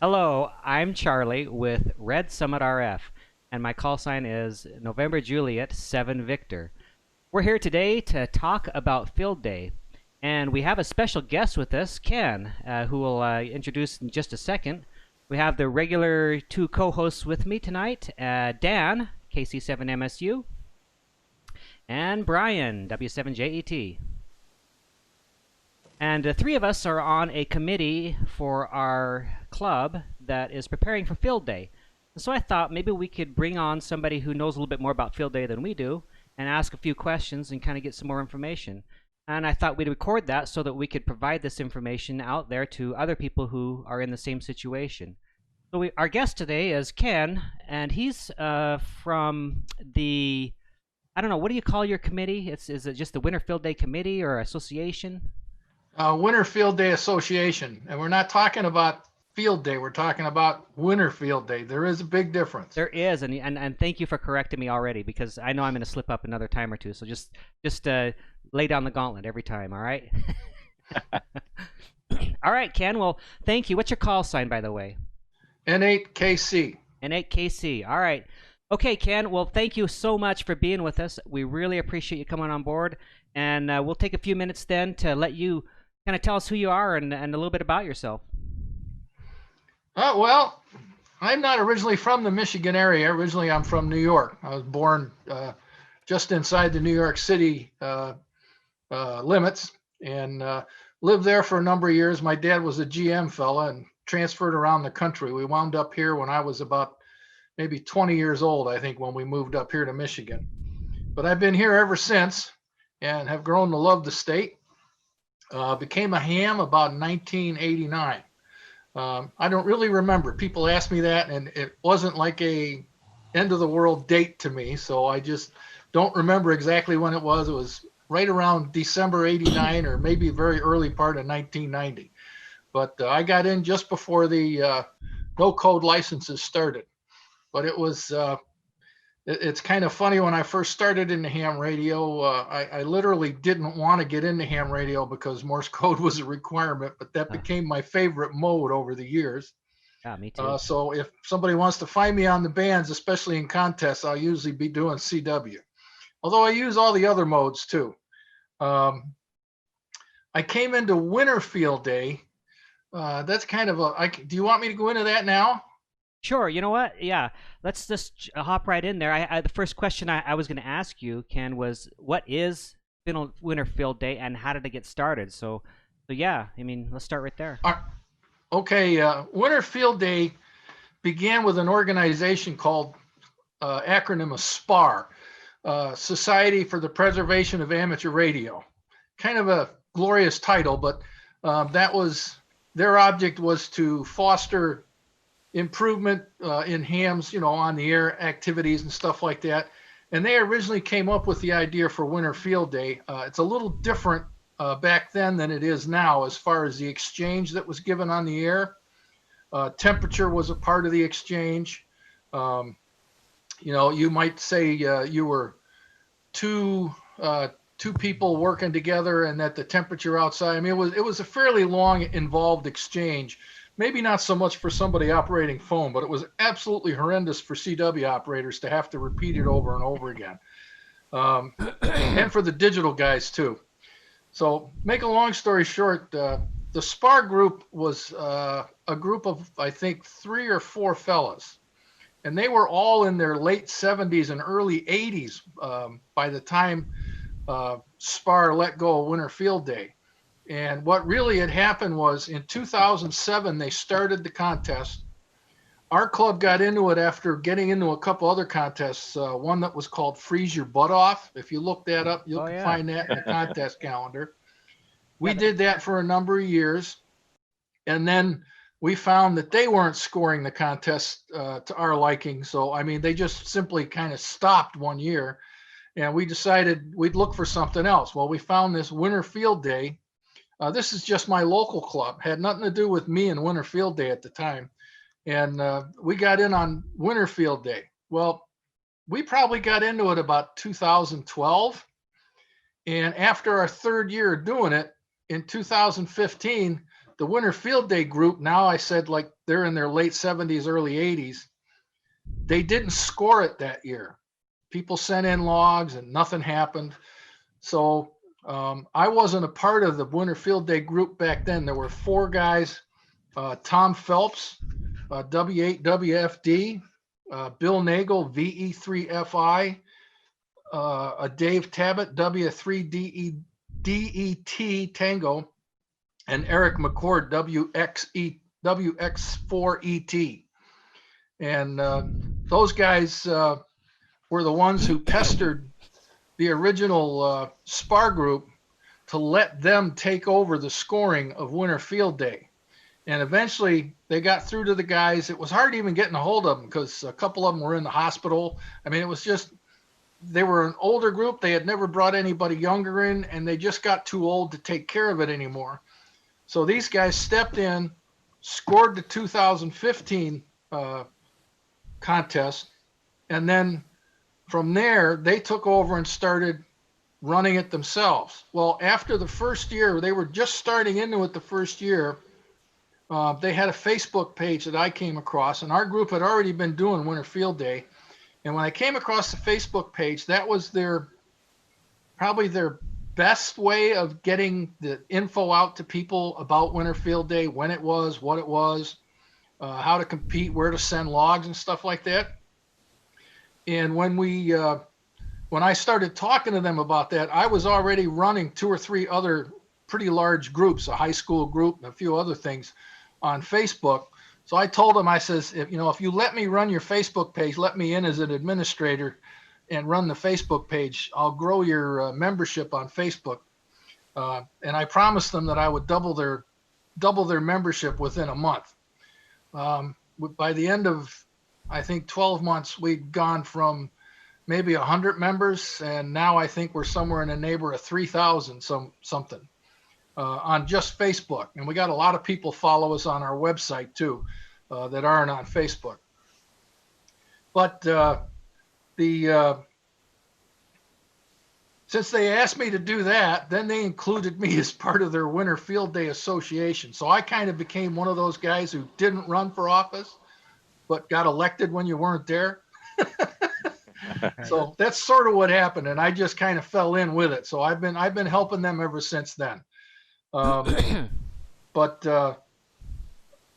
Hello, I'm Charlie with Red Summit RF, and my call sign is November Juliet 7 Victor. We're here today to talk about Field Day, and we have a special guest with us, Ken, who will introduce in just a second. We have the regular two co-hosts with me tonight, Dan, KC7MSU, and Brian, W7JET. And the three of us are on a committee for our club that is preparing for Field Day. So I thought maybe we could bring on somebody who knows a little bit more about Field Day than we do and ask a few questions and kind of get some more information. And I thought we'd record that so that we could provide this information out there to other people who are in the same situation. So our guest today is Ken, and he's from the, I don't know, what do you call your committee? Is it just the Winter Field Day Committee or association? Winter Field Day Association, and we're not talking about Field Day. We're talking about Winter Field Day. There is a big difference. There is, and thank you for correcting me already because I know I'm going to slip up another time or two. So just lay down the gauntlet every time. All right. All right, Ken. Well, thank you. What's your call sign, by the way? N8KC. N8KC. All right. Okay, Ken. Well, thank you so much for being with us. We really appreciate you coming on board, and we'll take a few minutes then to let you kind of tell us who you are and a little bit about yourself. Well, I'm not originally from the Michigan area. Originally, I'm from New York. I was born just inside the New York City limits and lived there for a number of years. My dad was a GM fella and transferred around the country. We wound up here when I was about maybe 20 years old, I think, when we moved up here to Michigan. But I've been here ever since and have grown to love the state. Became a ham about 1989. I don't really remember. People ask me that, and it wasn't like a end of the world date to me. So I just don't remember exactly when it was. It was right around December 89 or maybe very early part of 1990. But I got in just before the no code licenses started. But it was it's kind of funny. When I first started in the ham radio, I literally didn't want to get into ham radio because Morse code was a requirement, but that became my favorite mode over the years. Yeah, me too. So if somebody wants to find me on the bands, especially in contests, I'll usually be doing CW. Although I use all the other modes too. I came into Winter Field Day. That's kind of do you want me to go into that now? Sure. You know what? Yeah. Let's just hop right in there. The first question I was going to ask you, Ken, was what is Winter Field Day and how did it get started? So yeah, I mean, let's start right there. Okay. Winter Field Day began with an organization called acronym of SPAR, Society for the Preservation of Amateur Radio. Kind of a glorious title, but that was their object was to foster improvement in hams, on the air activities and stuff like that. And they originally came up with the idea for Winter Field Day. It's a little different back then than it is now as far as the exchange that was given on the air. Temperature was a part of the exchange. You might say you were two people working together and that the temperature outside, I mean, it was a fairly long, involved exchange. Maybe not so much for somebody operating phone, but it was absolutely horrendous for CW operators to have to repeat it over and over again. And for the digital guys too. So make a long story short, the SPAR group was a group of, I think, 3 or 4 fellas. And they were all in their late 70s and early 80s by the time SPAR let go of Winter Field Day. And what really had happened was in 2007, they started the contest. Our club got into it after getting into a couple other contests, one that was called Freeze Your Butt Off. If you look that up, you'll find that in the contest calendar. We did that for a number of years. And then we found that they weren't scoring the contest to our liking. So, I mean, they just simply kind of stopped one year. And we decided we'd look for something else. Well, we found this Winter Field Day. This is just my local club. Had nothing to do with me and Winter Field Day at the time. And we got in on Winter Field Day. Well, we probably got into it about 2012. And after our 3rd year of doing it, in 2015, the Winter Field Day group, now I said like they're in their late 70s, early 80s. They didn't score it that year. People sent in logs and nothing happened. So I wasn't a part of the Winter Field Day group back then. There were 4 guys: Tom Phelps, W8WFD, Bill Nagel, VE3FI, Dave Tabbitt, W3DET Tango, and Eric McCord, WX4ET. And those guys were the ones who pestered the original SPAR group to let them take over the scoring of Winter Field Day. And eventually they got through to the guys. It was hard even getting a hold of them because a couple of them were in the hospital. I mean, it was just, they were an older group. They had never brought anybody younger in, and they just got too old to take care of it anymore. So these guys stepped in, scored the 2015 contest, and then from there, they took over and started running it themselves. Well, after the first year, they were just starting into it the first year. They had a Facebook page that I came across, and our group had already been doing Winter Field Day. And when I came across the Facebook page, that was probably their best way of getting the info out to people about Winter Field Day, when it was, what it was, how to compete, where to send logs and stuff like that. And when I started talking to them about that, I was already running 2 or 3 other pretty large groups, a high school group and a few other things on Facebook. So I told them, I says, if you let me run your Facebook page, let me in as an administrator and run the Facebook page, I'll grow your membership on Facebook. And I promised them that I would double their membership within a month. By the end of, I think, 12 months, we'd gone from maybe 100 members, and now I think we're somewhere in the neighborhood of 3,000 something on just Facebook. And we got a lot of people follow us on our website too that aren't on Facebook. But since they asked me to do that, then they included me as part of their Winter Field Day Association. So I kind of became one of those guys who didn't run for office, but got elected when you weren't there. So that's sort of what happened, and I just kind of fell in with it. So I've been helping them ever since then. But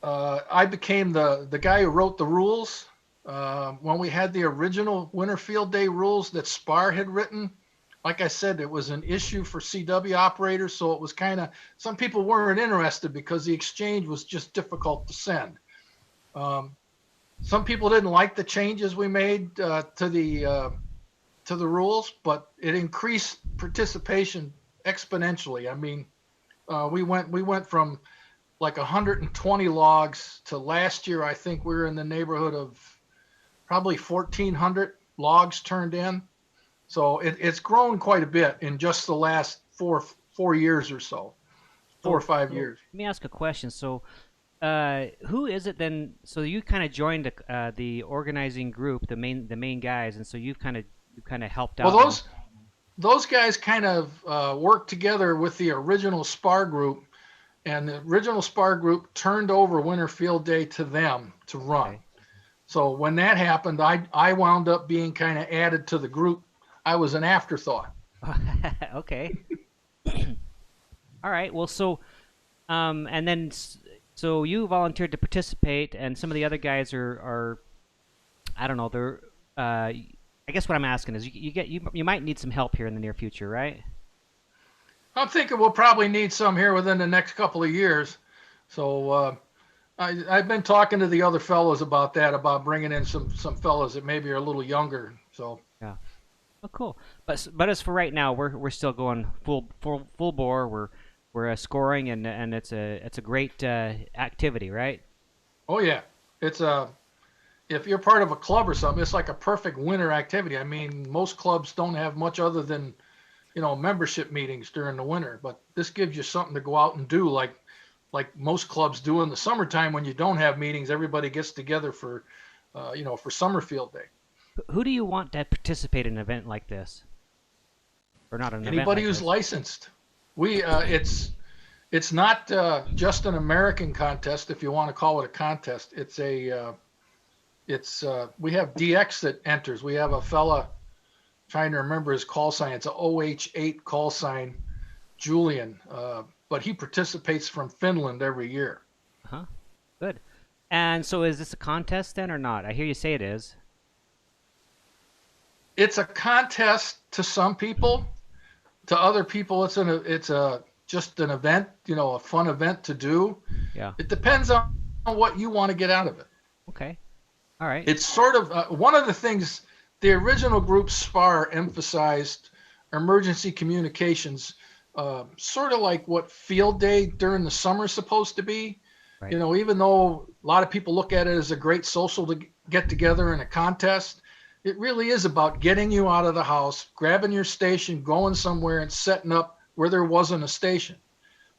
I became the guy who wrote the rules when we had the original Winter Field Day rules that SPAR had written. Like I said, it was an issue for CW operators, so it was kind of, some people weren't interested because the exchange was just difficult to send. Some people didn't like the changes we made to the rules, but it increased participation exponentially. I mean, we went from like 120 logs to last year. I think we were in the neighborhood of probably 1,400 logs turned in. So it's grown quite a bit in just the last four years or so, 4 or 5 years. Let me ask a question. So, who is it then? So you kind of joined the organizing group, the main guys, and so you kind of helped out. Well, those guys kind of worked together with the original SPAR group, and the original SPAR group turned over Winter Field Day to them to run. Okay. So when that happened, I wound up being kind of added to the group. I was an afterthought. Okay. All right. Well, so, and then, so you volunteered to participate, and some of the other guys are I don't know, they're, I guess what I'm asking is you might need some help here in the near future, right? I'm thinking we'll probably need some here within the next couple of years. So I've been talking to the other fellows about that, about bringing in some fellows that maybe are a little younger. So yeah. Oh, cool. But as for right now, we're still going full bore. We're scoring, and it's a great activity, right? Oh yeah, it's if you're part of a club or something, it's like a perfect winter activity. I mean, most clubs don't have much other than, membership meetings during the winter, but this gives you something to go out and do, like most clubs do in the summertime when you don't have meetings. Everybody gets together for Summer Field Day. Who do you want to participate in an event like this? Or not an event? Anybody like who's this? licensed. It's not just an American contest, if you want to call it a contest. We have DX that enters. We have a fella, trying to remember his call sign. It's a OH8 call sign, Julian. But he participates from Finland every year. Huh. Good. And so, is this a contest then, or not? I hear you say it is. It's a contest to some people. To other people, it's a just an event, a fun event to do. Yeah. It depends on what you want to get out of it. Okay. All right. It's sort of one of the things the original group SPAR emphasized emergency communications, sort of like what field day during the summer is supposed to be. Right. Even though a lot of people look at it as a great social to get together in a contest, it really is about getting you out of the house, grabbing your station, going somewhere and setting up where there wasn't a station.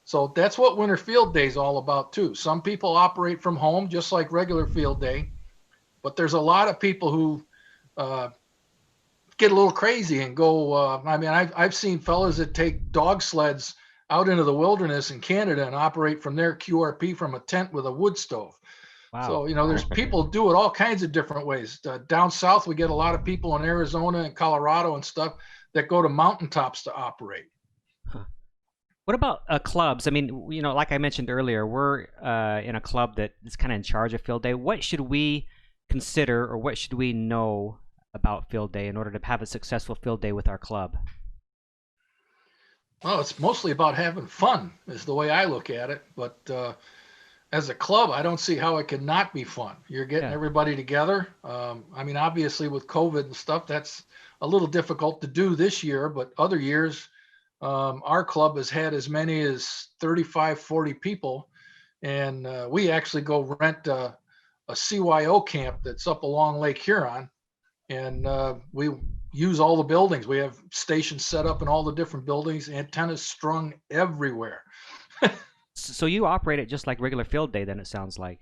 So that's what Winter Field Day is all about too. Some people operate from home just like regular field day, but there's a lot of people who get a little crazy and go. I've seen fellas that take dog sleds out into the wilderness in Canada and operate from their QRP from a tent with a wood stove. Wow. So, there's people do it all kinds of different ways. Down south, we get a lot of people in Arizona and Colorado and stuff that go to mountaintops to operate. Huh. What about clubs? I mean, like I mentioned earlier, we're in a club that is kind of in charge of field day. What should we consider, or what should we know about field day in order to have a successful field day with our club? Well, it's mostly about having fun is the way I look at it. But as a club, I don't see how it could not be fun. You're getting everybody together. Obviously with COVID and stuff, that's a little difficult to do this year, but other years, our club has had as many as 35, 40 people. And we actually go rent a CYO camp that's up along Lake Huron. And we use all the buildings. We have stations set up in all the different buildings, antennas strung everywhere. So you operate it just like regular field day, then it sounds like.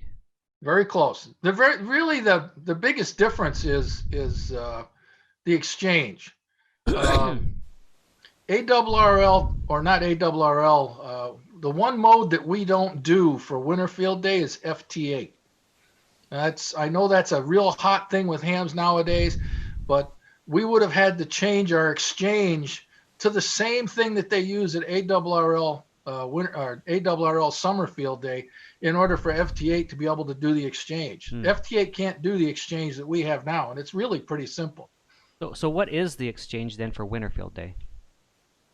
Very close. The biggest difference is the exchange. ARRL or not ARRL, the one mode that we don't do for Winter Field Day is FT8. I know that's a real hot thing with hams nowadays, but we would have had to change our exchange to the same thing that they use at ARRL ARRL Summer Field Day in order for FT8 to be able to do the exchange. FT8 can't do the exchange that we have now, and it's really pretty simple. So what is the exchange then for Winter Field Day?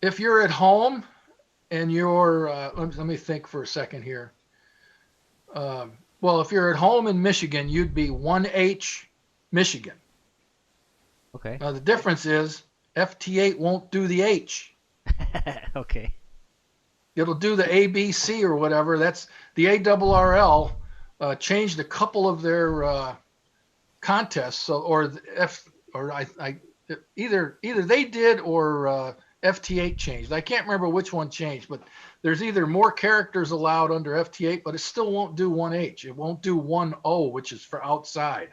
If you're at home and you're, let me think for a second here. Well, if you're at home in Michigan, you'd be 1H Michigan. Okay. Now the difference is FT8 won't do the H. Okay. It'll do the ABC or whatever. That's the ARRL changed a couple of their contests. So, either they did or FT8 changed. I can't remember which one changed, but there's either more characters allowed under FT8, but it still won't do 1H. It won't do 1O, which is for outside.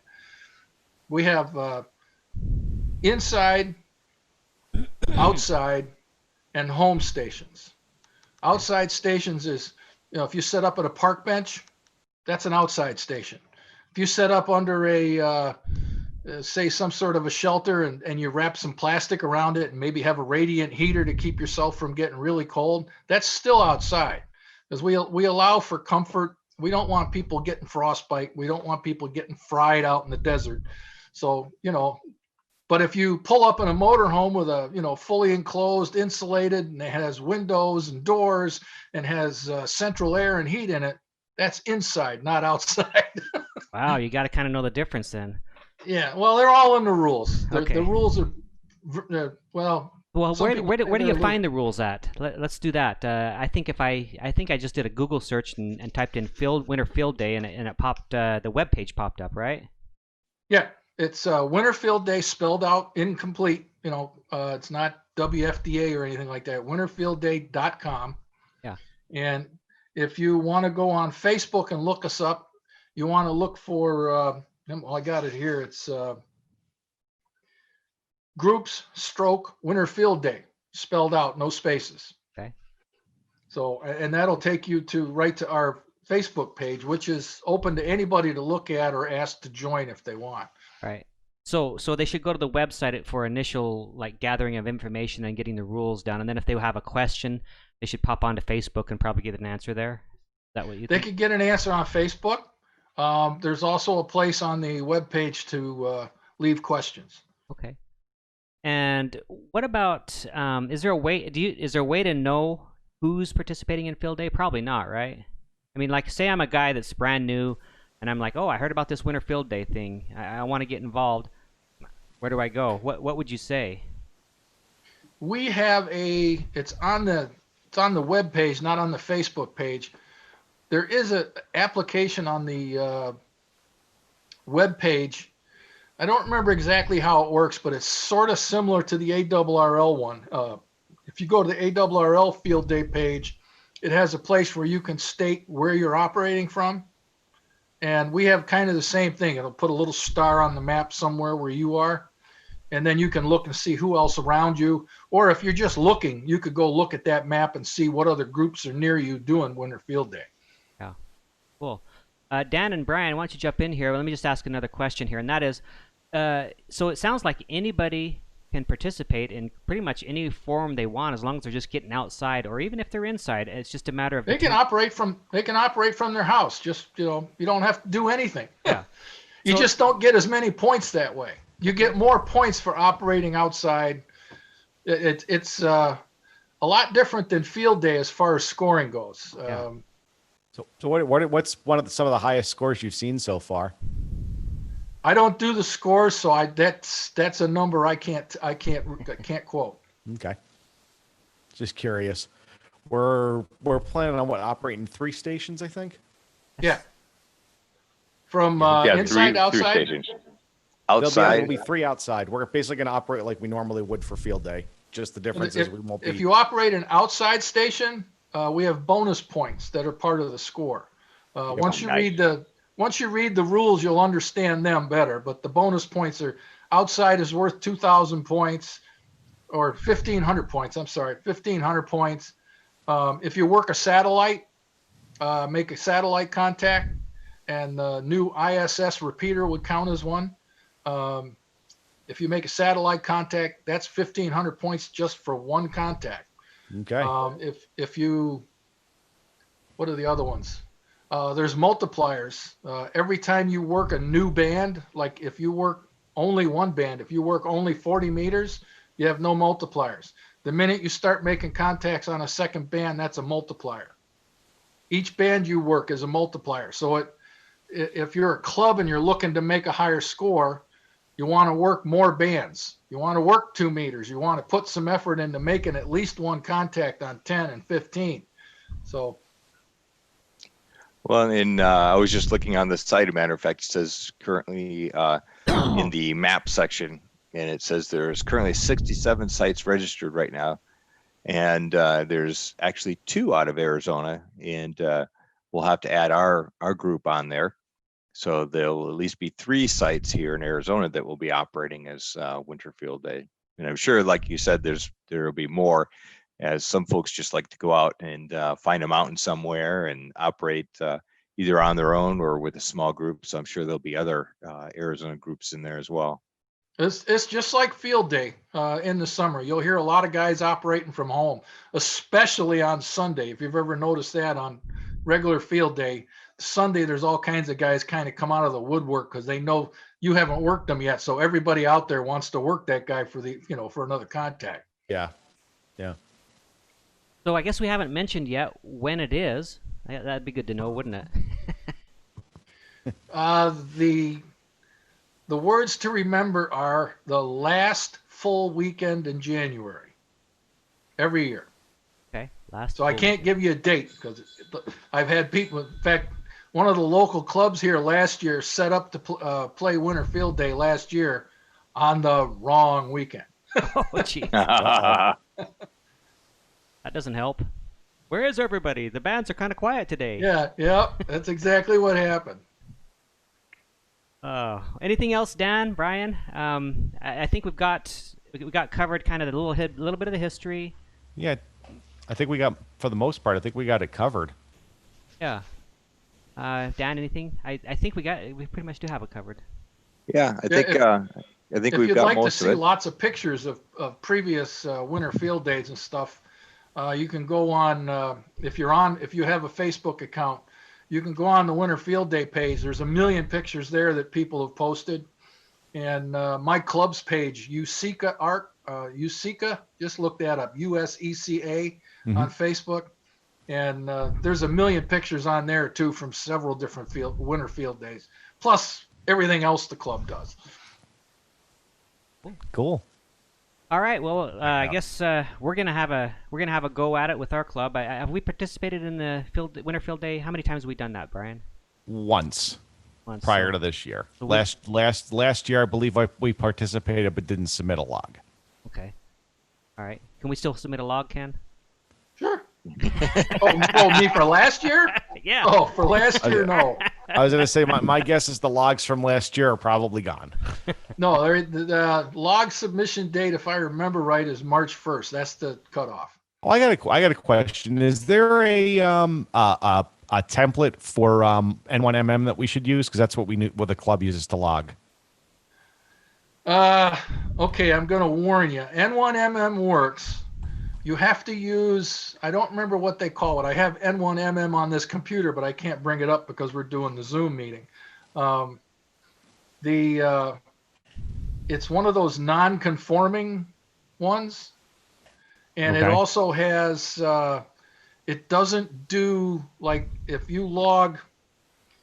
We have inside, outside, and home stations. Outside stations is, if you set up at a park bench, that's an outside station. If you set up under a, say some sort of a shelter and you wrap some plastic around it and maybe have a radiant heater to keep yourself from getting really cold, that's still outside because we allow for comfort. We don't want people getting frostbite. We don't want people getting fried out in the desert. So, but if you pull up in a motorhome with a, fully enclosed, insulated, and it has windows and doors and has central air and heat in it, that's inside, not outside. Wow, you got to kind of know the difference then. Yeah, well, they're all in the rules. Okay. The rules are, well. Well, where do you find the rules at? Let's do that. I think I just did a Google search and typed in Winter Field Day and it popped the web page popped up, right? Yeah. It's Winter Field Day spelled out incomplete. It's not WFDA or anything like that. winterfieldday.com. Yeah. And if you want to go on Facebook and look us up, you want to look for, I got it here. It's groups / Winter Field Day spelled out, no spaces. Okay. So, and that'll take you right to our Facebook page, which is open to anybody to look at or ask to join if they want. Right. So they should go to the website for initial like gathering of information and getting the rules down, and then if they have a question, they should pop onto Facebook and probably get an answer there. Is that what you They think? could get an answer on Facebook. There's also a place on the webpage to leave questions. Okay. And what about is there a way to know who's participating in field day? Probably not, right? I mean, like say I'm a guy that's brand new and I'm like, "Oh, I heard about this winter field day thing. I want to get involved. Where do I go?" What would you say? We have it's on the web page, not on the Facebook page. There is an application on the web page. I don't remember exactly how it works, but it's sort of similar to the ARRL one. If you go to the ARRL field day page, it has a place where you can state where you're operating from. And we have kind of the same thing. It'll put a little star on the map somewhere where you are. And then you can look and see who else around you. Or if you're just looking, you could go look at that map and see what other groups are near you doing winter field day. Yeah, cool. Dan and Brian, why don't you jump in here? Let me just ask another question here, and that is, so it sounds like anybody can participate in pretty much any form they want as long as they're just getting outside, or even if they're inside. It's just a matter of they can operate from their house. Just you don't have to do anything. Yeah. You just don't get as many points that way. You get more points for operating outside. It's a lot different than field day as far as scoring goes. Yeah. So what's some of the highest scores you've seen so far? I don't do the scores, so that's a number I can't quote. Okay. Just curious. We're planning on operating 3 stations, I think. Yeah. From inside, outside. 3 stations. There'll Outside. be 3 outside. We're basically going to operate like we normally would for field day. Just the difference is we won't be. If you operate an outside station, we have bonus points that are part of the score. Once you read the rules, you'll understand them better. But the bonus points are outside is worth 2,000 points, or 1,500 points. I'm sorry, 1,500 points. If you work a satellite, make a satellite contact, and the new ISS repeater would count as one. If you make a satellite contact, that's 1,500 points just for one contact. Okay. If you, what are the other ones? There's multipliers. Every time you work a new band, like if you work only one band, if you work only 40 meters, you have no multipliers. The minute you start making contacts on a second band, that's a multiplier. Each band you work is a multiplier. So if you're a club and you're looking to make a higher score, you want to work more bands. You want to work 2 meters. You want to put some effort into making at least one contact on 10 and 15. So. Well, and I was just looking on the site. As a matter of fact, it says currently in the map section, and it says there's currently 67 sites registered right now. And there's actually 2 out of Arizona, and we'll have to add our group on there. So there'll at least be 3 sites here in Arizona that will be operating as winter field day. And I'm sure, like you said, there will be more, as some folks just like to go out and find a mountain somewhere and operate either on their own or with a small group. So I'm sure there'll be other Arizona groups in there as well. It's just like field day in the summer. You'll hear a lot of guys operating from home, especially on Sunday. If you've ever noticed that on regular field day, Sunday, there's all kinds of guys kind of come out of the woodwork because they know you haven't worked them yet. So everybody out there wants to work that guy for another contact. Yeah. Yeah. So I guess we haven't mentioned yet when it is. That'd be good to know, wouldn't it? The words to remember are the last full weekend in January every year. Okay. So I can't give you a date because I've had people. In fact, one of the local clubs here last year set up to play winter field day last year on the wrong weekend. Oh, gee. That doesn't help. Where is everybody? The bands are kind of quiet today. Yeah, that's exactly what happened. Anything else, Dan, Brian? I think we got covered kind of a little bit of the history. Yeah. I think we got, for the most part, I think we got it covered. Yeah. Dan, anything? I think we pretty much do have it covered. Yeah, I think If we've you'd got like to most of see it. lots of pictures of previous winter field days and stuff, you can go on, if you have a Facebook account, you can go on the winter field day page. There's a million pictures there that people have posted. And my club's page, USECA Art, USECA, just look that up, USECA on Facebook. And there's a million pictures on there too from several different winter field days, plus everything else the club does. Cool. All right. Well, I guess we're gonna have a go at it with our club. Have we participated in the winter field day? How many times have we done that, Brian? Once prior to this year. So last year, I believe we participated but didn't submit a log. Okay. All right. Can we still submit a log, Ken? Sure. oh, me for last year? Yeah. Oh, for last year, no. I was going to say, my guess is the logs from last year are probably gone. No, the log submission date, if I remember right, is March 1st. That's the cutoff. Oh, I got a question. Is there a template for N1MM that we should use? Because that's what the club uses to log. Okay, I'm going to warn you. N1MM works. You have to use, I don't remember what they call it. I have N1MM on this computer, but I can't bring it up because we're doing the Zoom meeting. It's one of those non-conforming ones. And Okay. it also has, it doesn't do, like if you log,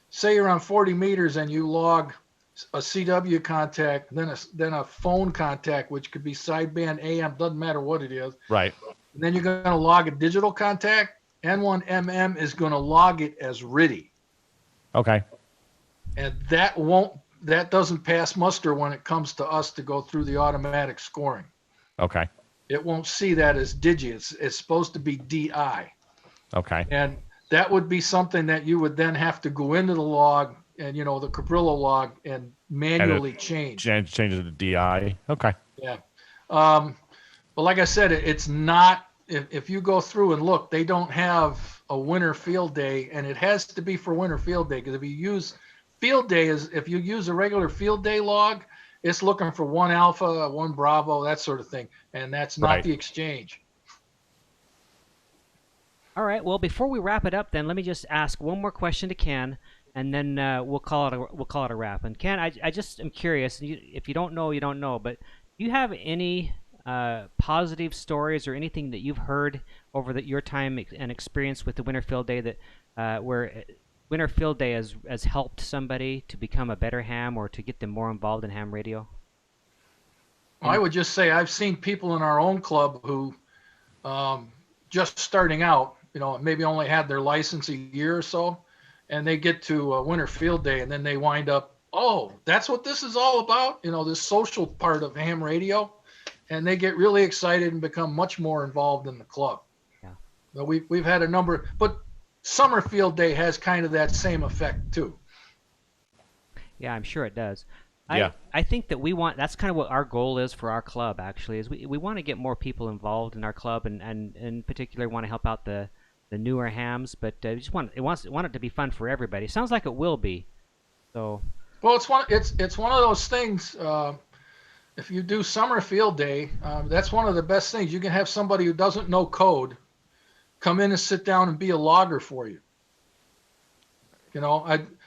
say you're on 40 meters and you log a CW contact, then a phone contact, which could be sideband AM, doesn't matter what it is. Right. And then you're going to log a digital contact. N1MM is going to log it as RIDI. Okay. And that doesn't pass muster when it comes to us to go through the automatic scoring. Okay. It won't see that as digi. It's supposed to be DI. Okay. And that would be something that you would then have to go into the log and, the Cabrillo log and manually change. Change it to DI. Okay. Yeah. But like I said, it's not, if you go through and look, they don't have a winter field day, and it has to be for winter field day. Because if you use field day, if you use a regular field day log, it's looking for 1 alpha, 1 bravo, that sort of thing. And that's not Right. the exchange. All right. Well, before we wrap it up, then let me just ask one more question to Ken, and then we'll call it a wrap. And Ken, I just am curious. If you don't know, you don't know. But do you have any positive stories or anything that you've heard over your time and experience with the winter field day that where winter field day has helped somebody to become a better ham or to get them more involved in ham radio? I would just say I've seen people in our own club who just starting out, maybe only had their license a year or so, and they get to winter field day and then they wind up, oh, that's what this is all about, this social part of ham radio. And they get really excited and become much more involved in the club. Yeah. But we've had a number, but summer field day has kind of that same effect too. Yeah, I'm sure it does. Yeah. I think that that's kind of what our goal is for our club, actually, is we want to get more people involved in our club and in particular want to help out the newer hams, but we just want it to be fun for everybody. It sounds like it will be. So. Well, it's one of those things. If you do summer field day, that's one of the best things. You can have somebody who doesn't know code come in and sit down and be a logger for you.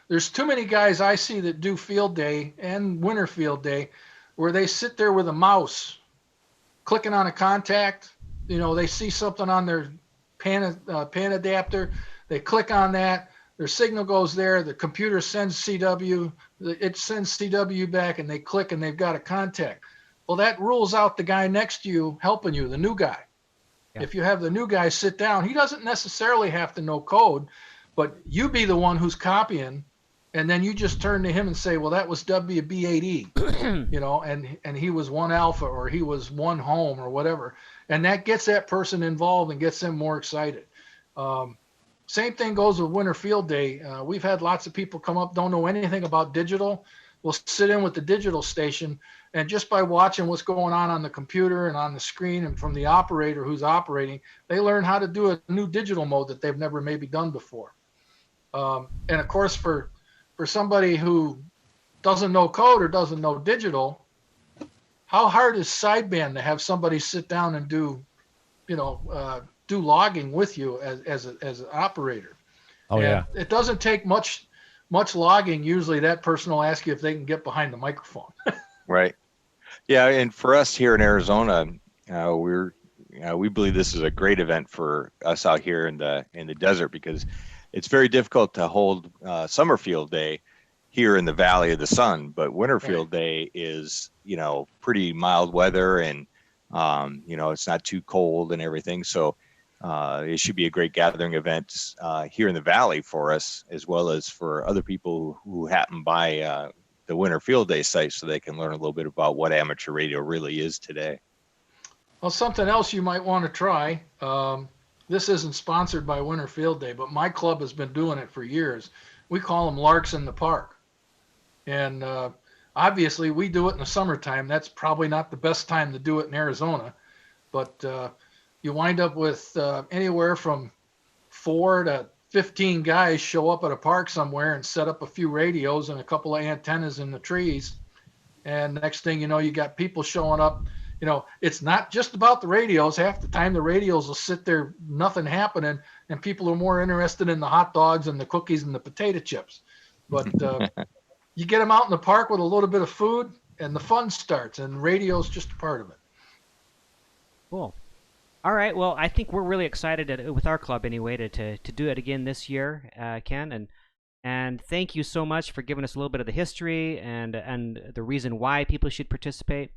There's too many guys I see that do field day and winter field day where they sit there with a mouse clicking on a contact. They see something on their pan adapter. They click on that. Their signal goes there. The computer sends CW. It sends CW back, and they click, and they've got a contact. Well, that rules out the guy next to you helping you, the new guy. Yeah. If you have the new guy sit down, he doesn't necessarily have to know code, but you be the one who's copying, and then you just turn to him and say, well, that was WB8E, and he was 1 alpha or he was 1 home or whatever. And that gets that person involved and gets them more excited. Same thing goes with winter field day. We've had lots of people come up, don't know anything about digital. will sit in with the digital station, and just by watching what's going on the computer and on the screen and from the operator who's operating, they learn how to do a new digital mode that they've never maybe done before. And of course, for somebody who doesn't know code or doesn't know digital, how hard is sideband to have somebody sit down and do logging with you as an operator? Oh, yeah. It doesn't take much logging. Usually that person will ask you if they can get behind the microphone. Right. Yeah, and for us here in Arizona, we believe this is a great event for us out here in the desert, because it's very difficult to hold Summerfield Day here in the Valley of the Sun, but Winterfield Day is, pretty mild weather, and it's not too cold and everything. So it should be a great gathering event here in the Valley for us, as well as for other people who happen by the Winterfield Day site, so they can learn a little bit about what amateur radio really is today. Well, something else you might want to try. This isn't sponsored by Winterfield Day, but my club has been doing it for years. We call them Larks in the Park. And obviously we do it in the summertime. That's probably not the best time to do it in Arizona, but you wind up with anywhere from 4 to 15 guys show up at a park somewhere and set up a few radios and a couple of antennas in the trees. And next thing you know, you got people showing up. It's not just about the radios. Half the time the radios will sit there, nothing happening, and people are more interested in the hot dogs and the cookies and the potato chips. But you get them out in the park with a little bit of food, and the fun starts, and radio's just a part of it. Cool. All right. Well, I think we're really excited with our club anyway to do it again this year, Ken, and thank you so much for giving us a little bit of the history and the reason why people should participate.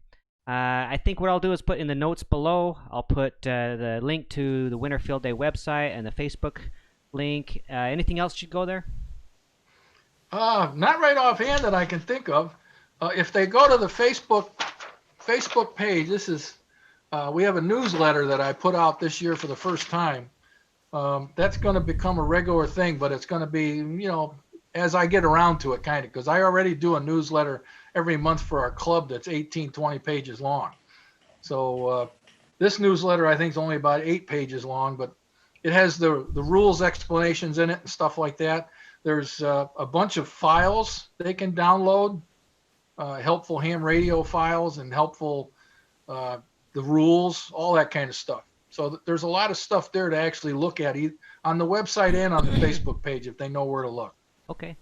I think what I'll do is put in the notes below, I'll put the link to the Winterfield Day website and the Facebook link. Anything else should go there? Not right offhand that I can think of. If they go to the Facebook page, we have a newsletter that I put out this year for the first time. That's going to become a regular thing, but it's going to be, as I get around to it, kind of, because I already do a newsletter every month for our club that's 18, 20 pages long. So this newsletter, I think, is only about 8 pages long, but it has the rules explanations in it and stuff like that. There's a bunch of files they can download, helpful ham radio files and helpful the rules, all that kind of stuff. So there's a lot of stuff there to actually look at on the website and on the Facebook page if they know where to look. Okay.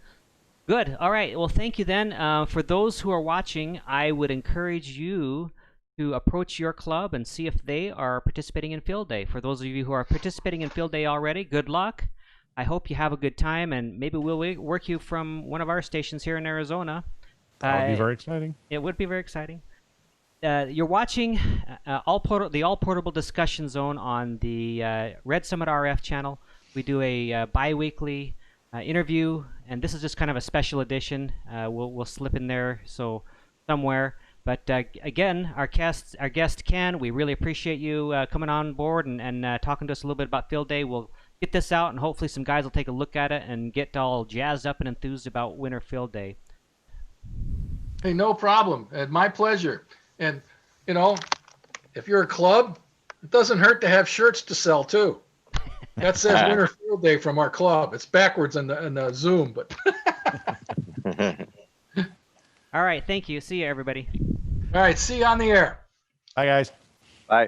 Good. All right. Well, thank you then. For those who are watching, I would encourage you to approach your club and see if they are participating in Field Day. For those of you who are participating in Field Day already, good luck. I hope you have a good time, and maybe we'll work you from one of our stations here in Arizona. That would be very exciting. It would be very exciting. You're watching the All Portable Discussion Zone on the Red Summit RF channel. We do a bi-weekly interview, and this is just kind of a special edition. We'll slip in there somewhere. But again, our guest Ken, we really appreciate you coming on board and talking to us a little bit about Field Day. We'll get this out, and hopefully some guys will take a look at it and get all jazzed up and enthused about Winter Field Day. Hey, no problem. My pleasure. And, if you're a club, it doesn't hurt to have shirts to sell, too. That says Winter Field Day from our club. It's backwards in the Zoom, but. All right. Thank you. See you, everybody. All right. See you on the air. Bye, guys. Bye.